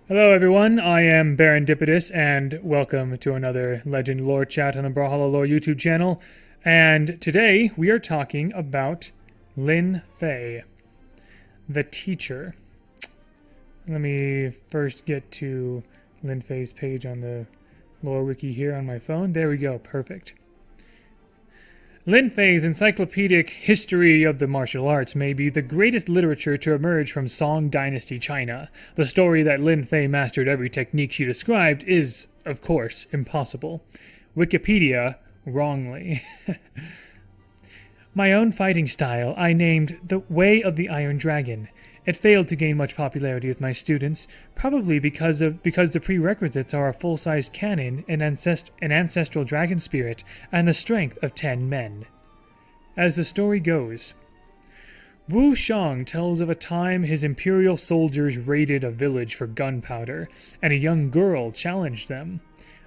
Hello everyone, I am Barendipitous, and welcome to another Legend Lore Chat on the Brawlhalla Lore YouTube channel. And today we are talking about Lin Fei, the teacher. Let me first get to Lin Fei's page on the lore wiki here on my phone. There we go, perfect. Lin Fei's encyclopedic history of the martial arts may be the greatest literature to emerge from Song Dynasty China. The story that Lin Fei mastered every technique she described is, of course, impossible. Wikipedia, wrongly. My own fighting style I named the Way of the Iron Dragon. It failed to gain much popularity with my students, probably because the prerequisites are a full-sized cannon, an ancestral dragon spirit, and the strength of 10 men. As the story goes, Wu Shang tells of a time his imperial soldiers raided a village for gunpowder, and a young girl challenged them.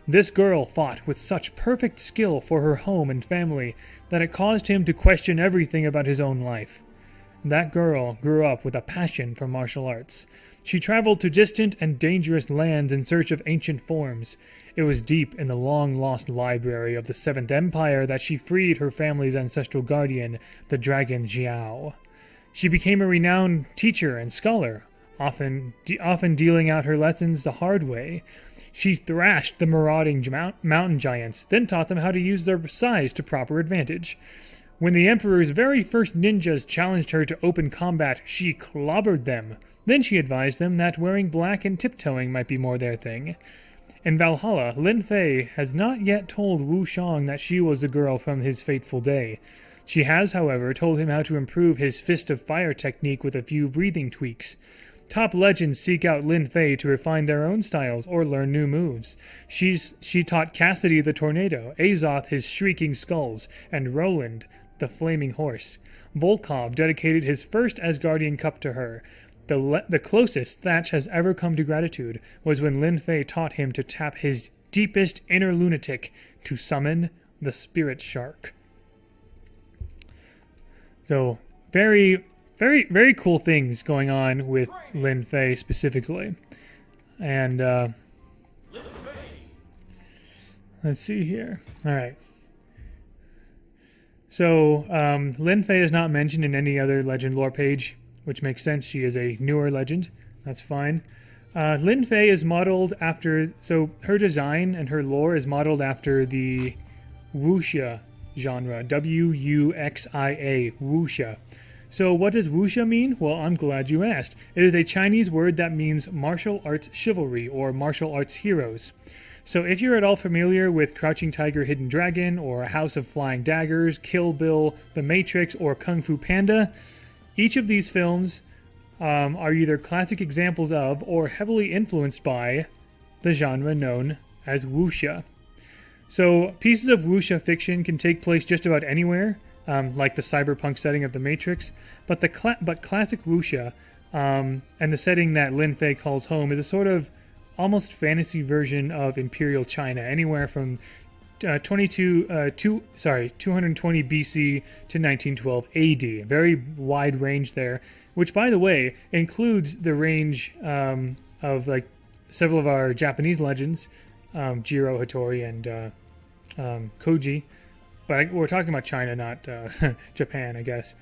This girl fought with such perfect skill for her home and family that it caused him to question everything about his own life. That girl grew up with a passion for martial arts. She traveled to distant and dangerous lands in search of ancient forms. It was deep in the long-lost library of the Seventh Empire that she freed her family's ancestral guardian, the dragon Xiao. She became a renowned teacher and scholar, often dealing out her lessons the hard way. She thrashed the marauding mountain giants, then taught them how to use their size to proper advantage. When the Emperor's very first ninjas challenged her to open combat, she clobbered them. Then she advised them that wearing black and tiptoeing might be more their thing. In Brawlhalla, Lin Fei has not yet told Wu Shang that she was the girl from his fateful day. She has, however, told him how to improve his Fist of Fire technique with a few breathing tweaks. Top legends seek out Lin Fei to refine their own styles or learn new moves. She taught Cassidy the Tornado, Azoth his Shrieking Skulls, and Roland the Flaming Horse. Volkov dedicated his first Asgardian cup to her. The closest Thatch has ever come to gratitude was when Lin Fei taught him to tap his deepest inner lunatic to summon the Spirit Shark. So, very, very, very cool things going on with Lin Fei specifically. And, let's see here. Alright. So, Lin Fei is not mentioned in any other legend lore page, which makes sense. She is a newer legend. That's fine. Lin Fei is modeled after... So, her design and her lore is modeled after the wuxia genre. W-U-X-I-A. Wuxia. So, what does wuxia mean? Well, I'm glad you asked. It is a Chinese word that means martial arts chivalry or martial arts heroes. So if you're at all familiar with Crouching Tiger, Hidden Dragon, or House of Flying Daggers, Kill Bill, The Matrix, or Kung Fu Panda, each of these films are either classic examples of or heavily influenced by the genre known as wuxia. So pieces of wuxia fiction can take place just about anywhere, like the cyberpunk setting of The Matrix, but classic wuxia and the setting that Lin Fei calls home is a sort of almost fantasy version of Imperial China, anywhere from 220 BC to 1912 AD. Very wide range there, which, by the way, includes the range of like several of our Japanese legends, Jiro Hattori and Koji. But we're talking about China, not Japan, I guess.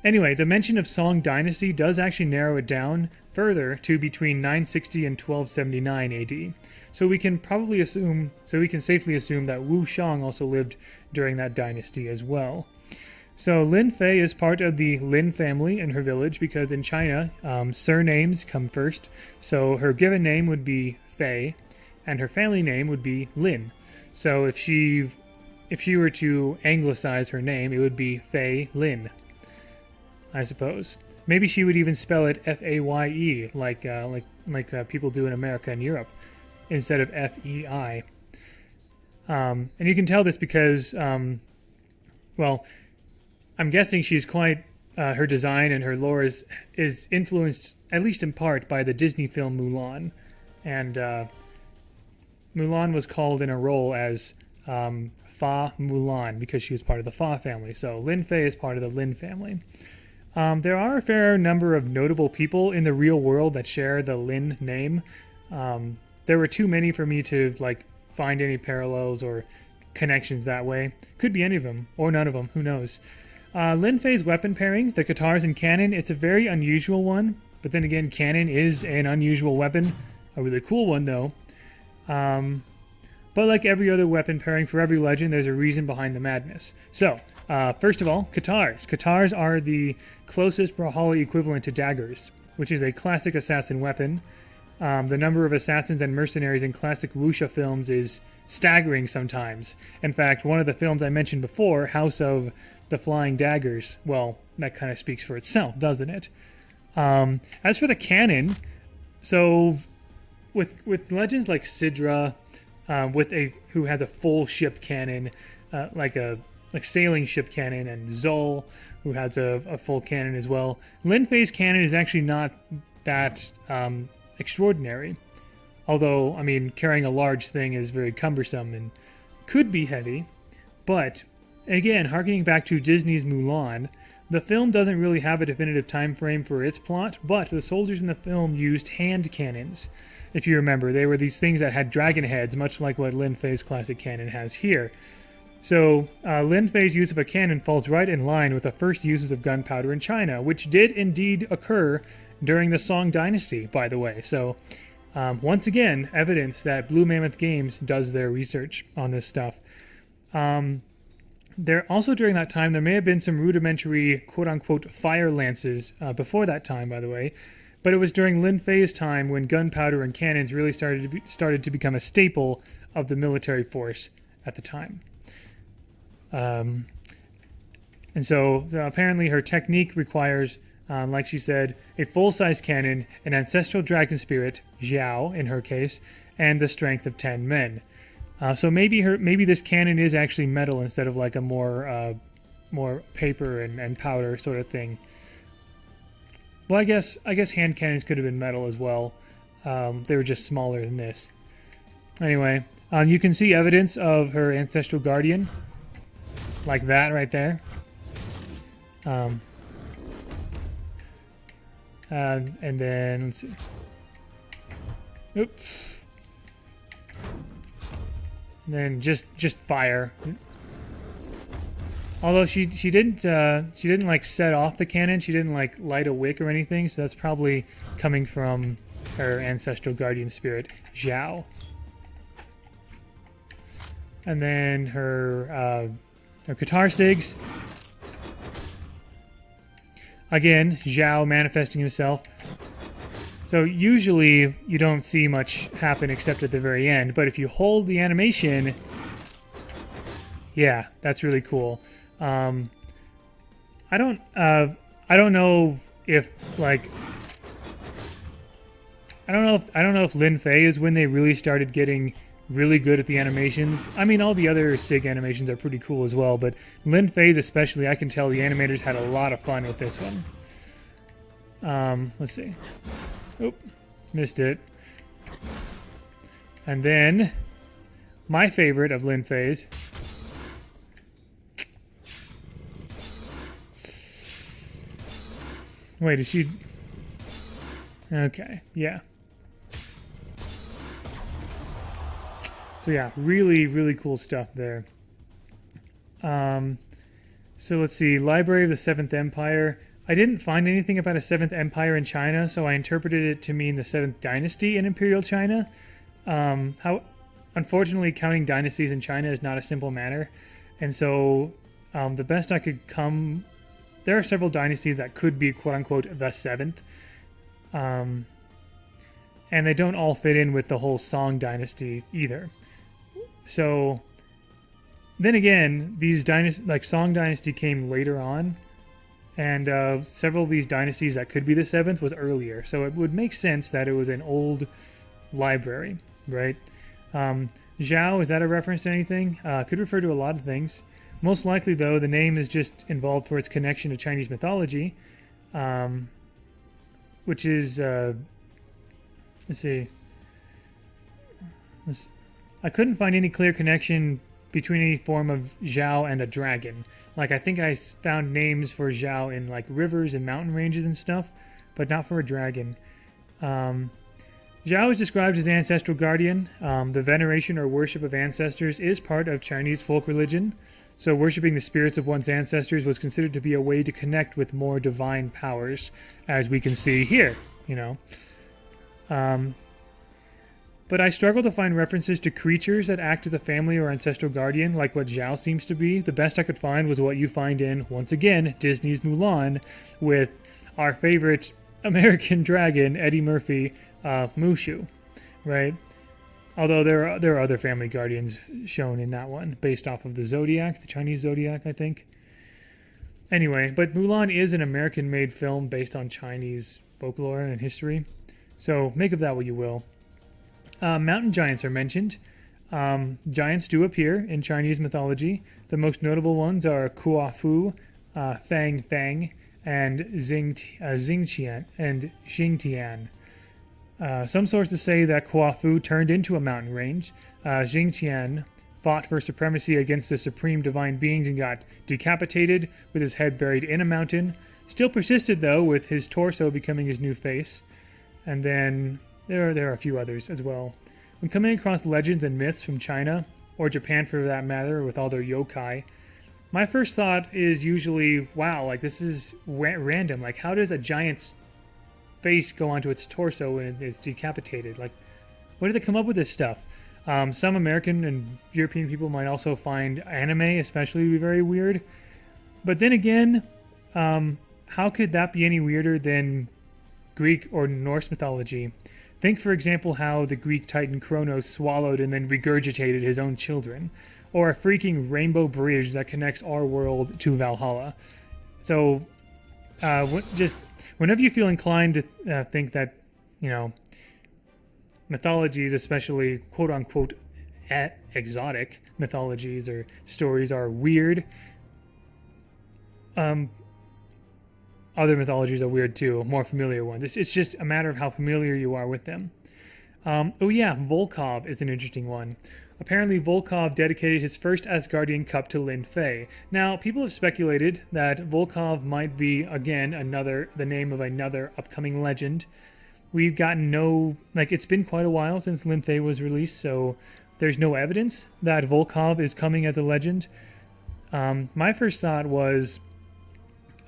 Anyway, the mention of Song Dynasty does actually narrow it down further to between 960 and 1279 AD. So we can safely assume that Wu Shang also lived during that dynasty as well. So Lin Fei is part of the Lin family in her village because in China, surnames come first. So her given name would be Fei, and her family name would be Lin. So if she were to anglicize her name, it would be Fei Lin, I suppose. Maybe she would even spell it F-A-Y-E, like people do in America and Europe, instead of F-E-I. And you can tell this because, well, I'm guessing she's quite... her design and her lore is influenced, at least in part, by the Disney film Mulan. And Mulan was called in a role as Fa Mulan because she was part of the Fa family. So Lin Fei is part of the Lin family. There are a fair number of notable people in the real world that share the Lin name. There were too many for me to like find any parallels or connections that way. Could be any of them or none of them. Who knows? Lin Fei's weapon pairing, the katars and cannon, it's a very unusual one. But then again, cannon is an unusual weapon. A really cool one, though. But like every other weapon pairing for every legend, there's a reason behind the madness. So, first of all, katars. Katars are the closest Brawlhalla equivalent to daggers, which is a classic assassin weapon. The number of assassins and mercenaries in classic wuxia films is staggering sometimes. In fact, one of the films I mentioned before, House of the Flying Daggers, well, that kind of speaks for itself, doesn't it? As for the cannon, so with legends like Sidra, who has a full ship cannon, like sailing ship cannon, and Zol, who has a full cannon as well. Lin Fei's cannon is actually not that extraordinary. Although, I mean, carrying a large thing is very cumbersome and could be heavy. But, again, harkening back to Disney's Mulan, the film doesn't really have a definitive time frame for its plot, but the soldiers in the film used hand cannons. If you remember, they were these things that had dragon heads, much like what Lin Fei's classic cannon has here. So, Lin Fei's use of a cannon falls right in line with the first uses of gunpowder in China, which did indeed occur during the Song Dynasty, by the way. So, once again, evidence that Blue Mammoth Games does their research on this stuff. There also, during that time, there may have been some rudimentary quote-unquote fire lances before that time, by the way. But it was during Lin Fei's time when gunpowder and cannons really started to become a staple of the military force at the time. And so apparently her technique requires, like she said, a full-size cannon, an ancestral dragon spirit, Xiao in her case, and the strength of 10 men. So maybe this cannon is actually metal instead of like a more paper and powder sort of thing. Well, I guess hand cannons could have been metal as well. They were just smaller than this. Anyway, you can see evidence of her ancestral guardian, like that right there. And then let's see. Oops. And then just fire. Although she didn't like set off the cannon, she didn't like light a wick or anything, so that's probably coming from her ancestral guardian spirit, Xiao. And then her guitar sigs. Again, Xiao manifesting himself. So usually you don't see much happen except at the very end, but if you hold the animation, yeah, that's really cool. I don't know if like I don't know if Lin Fei is when they really started getting really good at the animations. I mean, all the other SIG animations are pretty cool as well, but Lin Fei's especially, I can tell the animators had a lot of fun with this one. Let's see. Oop, missed it. And then my favorite of Lin Fei's. Wait, is she... Okay, yeah. So yeah, really, really cool stuff there. So let's see, Library of the Seventh Empire. I didn't find anything about a Seventh Empire in China, so I interpreted it to mean the Seventh Dynasty in Imperial China. Unfortunately, counting dynasties in China is not a simple matter. And so the best I could come... There are several dynasties that could be quote-unquote the seventh. And they don't all fit in with the whole Song Dynasty either. So, then again, these dynasties, like Song Dynasty came later on. And several of these dynasties that could be the seventh was earlier. So it would make sense that it was an old library, right? Zhao, is that a reference to anything? Could refer to a lot of things. Most likely, though, the name is just involved for its connection to Chinese mythology, which is, let's see. I couldn't find any clear connection between any form of Zhao and a dragon. Like, I think I found names for Zhao in, like, rivers and mountain ranges and stuff, but not for a dragon. Zhao is described as an ancestral guardian. The veneration or worship of ancestors is part of Chinese folk religion. So worshipping the spirits of one's ancestors was considered to be a way to connect with more divine powers, as we can see here, you know. But I struggle to find references to creatures that act as a family or ancestral guardian, like what Zhao seems to be. The best I could find was what you find in, once again, Disney's Mulan, with our favorite American dragon, Eddie Murphy, Mushu, right? Although there are other family guardians shown in that one, based off of the Zodiac, the Chinese Zodiac, I think. Anyway, but Mulan is an American-made film based on Chinese folklore and history, so make of that what you will. Mountain giants are mentioned. Giants do appear in Chinese mythology. The most notable ones are Kuafu, Fang Fang, and Xingtian and Xingtian. Some sources say that Kuafu turned into a mountain range. Xingtian fought for supremacy against the supreme divine beings and got decapitated with his head buried in a mountain. Still persisted, though, with his torso becoming his new face. And then there are a few others as well. When coming across legends and myths from China, or Japan for that matter, with all their yokai, my first thought is usually, wow, like this is random. Like, how does a giant's face go onto its torso when it's decapitated? Like, where did they come up with this stuff? Some American and European people might also find anime especially to be very weird. But then again, how could that be any weirder than Greek or Norse mythology? Think, for example, how the Greek titan Kronos swallowed and then regurgitated his own children, or a freaking rainbow bridge that connects our world to Brawlhalla. So, just whenever you feel inclined to think that, you know, mythologies, especially quote-unquote exotic mythologies or stories, are weird, other mythologies are weird too, more familiar ones. It's just a matter of how familiar you are with them. Oh yeah, Volkov is an interesting one. Apparently Volkov dedicated his first Asgardian cup to Lin Fei. Now, people have speculated that Volkov might be, again, the name of another upcoming legend. We've gotten it's been quite a while since Lin Fei was released, so there's no evidence that Volkov is coming as a legend. My first thought was,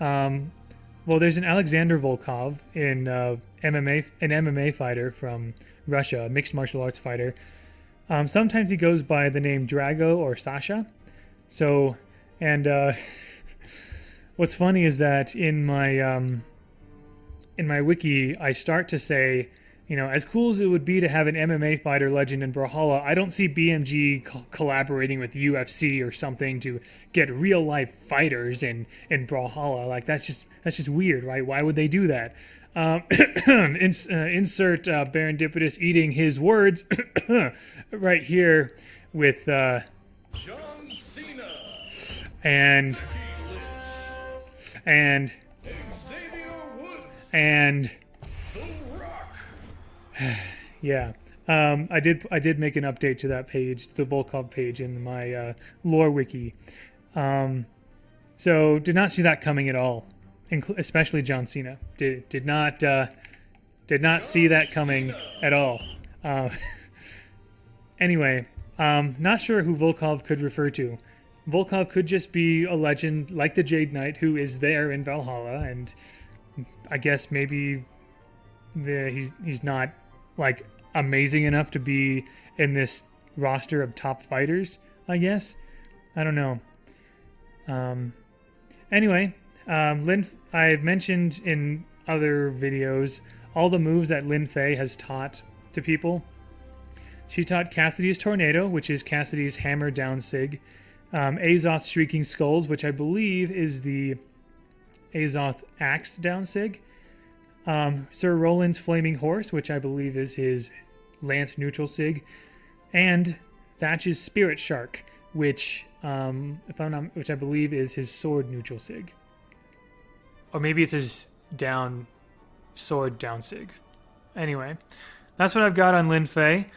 well, there's an Alexander Volkov in MMA, an MMA fighter from Russia, a mixed martial arts fighter. Sometimes he goes by the name Drago or Sasha. So, and what's funny is that in my wiki, I start to say, you know, as cool as it would be to have an MMA fighter legend in Brawlhalla, I don't see BMG collaborating with UFC or something to get real life fighters in Brawlhalla. Like, that's just weird, right? Why would they do that? Insert Barendipitous eating his words right here with John Cena and Xavier Woods and The Rock. yeah. I did make an update to that page, the Volkov page in my lore wiki. So did not see that coming at all. Especially John Cena did not see that coming at all. Anyway, not sure who Volkov could refer to. Volkov could just be a legend like the Jade Knight who is there in Brawlhalla, and I guess maybe he's not like amazing enough to be in this roster of top fighters. I guess I don't know. Anyway. I've mentioned in other videos all the moves that Lin Fei has taught to people. She taught Cassidy's Tornado, which is Cassidy's hammer down sig. Azoth's Shrieking Skulls, which I believe is the Azoth axe down sig. Sir Roland's Flaming Horse, which I believe is his lance neutral sig. And Thatch's Spirit Shark, which I believe is his sword neutral sig. Or maybe it's his sword down sig. Anyway, that's what I've got on Lin Fei.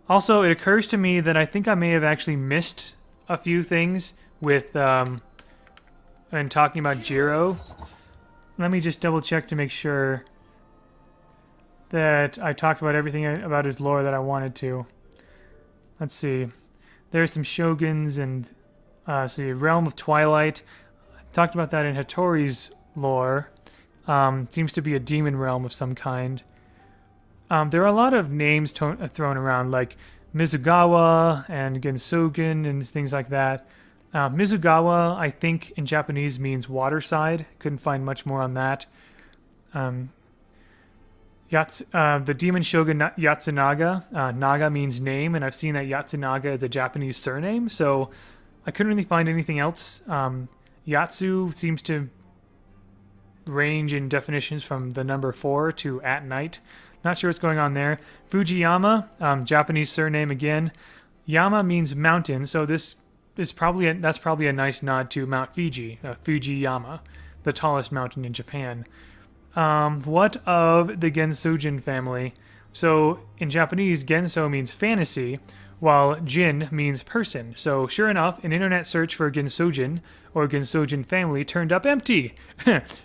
Also, it occurs to me that I think I may have actually missed a few things with when talking about Jiro. Let me just double check to make sure that I talked about everything about his lore that I wanted to. Let's see. There's some shoguns and Realm of Twilight. I talked about that in Hattori's lore. Seems to be a demon realm of some kind. There are a lot of names thrown around, like Mizugawa and Gensogen and things like that. Mizugawa, I think, in Japanese means waterside. Couldn't find much more on that. The demon shogun Yatsunaga. Naga means name, and I've seen that Yatsunaga is a Japanese surname, so I couldn't really find anything else. Yatsu seems to range in definitions from the number 4 to at night. Not sure what's going on there. Fujiyama, Japanese surname again. Yama means mountain, so this is probably a nice nod to Mount Fiji, Fujiyama, the tallest mountain in Japan. What of the Gensojin family? So in Japanese, Genso means fantasy, while Jin means person. So sure enough, an internet search for Gensojin or Gensojin family turned up empty.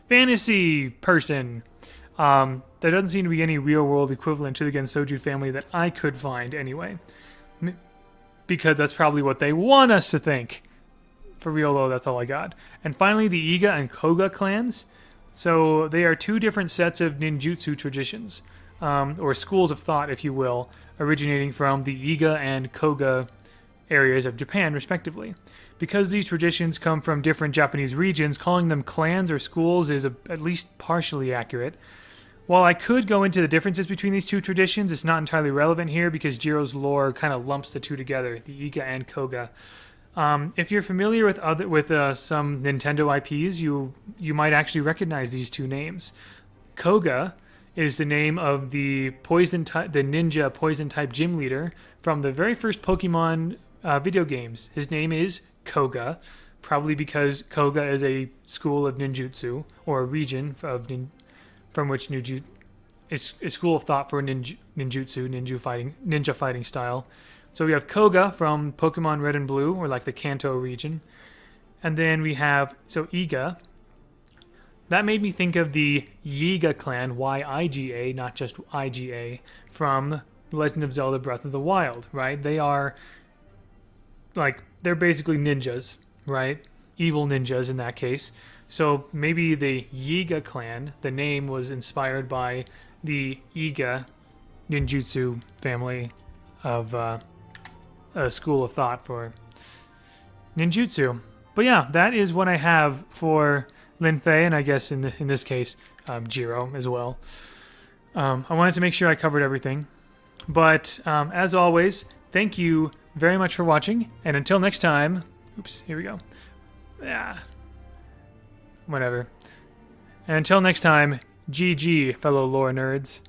Fantasy person. There doesn't seem to be any real-world equivalent to the Gensojin family that I could find anyway. Because that's probably what they want us to think. For real, though, that's all I got. And finally, the Iga and Koga clans. So they are two different sets of ninjutsu traditions, or schools of thought, if you will, originating from the Iga and Koga areas of Japan, respectively. Because these traditions come from different Japanese regions, calling them clans or schools is at least partially accurate. While I could go into the differences between these two traditions, it's not entirely relevant here because Jiro's lore kind of lumps the two together, the Iga and Koga. If you're familiar with some Nintendo IPs, you might actually recognize these two names. Koga is the name of the ninja poison type gym leader from the very first Pokemon video games. His name is Koga, probably because Koga is a school of ninjutsu or a region from which it's a school of thought for ninjutsu, ninja fighting style. So we have Koga from Pokemon Red and Blue, or like the Kanto region. And then we have, Iga. That made me think of the Yiga clan, Y-I-G-A, not just I-G-A, from Legend of Zelda Breath of the Wild, right? They are, they're basically ninjas, right? Evil ninjas in that case. So maybe the Yiga clan, the name was inspired by the Iga ninjutsu family of a school of thought for ninjutsu. But yeah, that is what I have for Lin Fei, and I guess in this case, Jiro as well. I wanted to make sure I covered everything. But as always, thank you very much for watching, and until next time, oops, here we go. Yeah. Whatever. And until next time, GG, fellow lore nerds.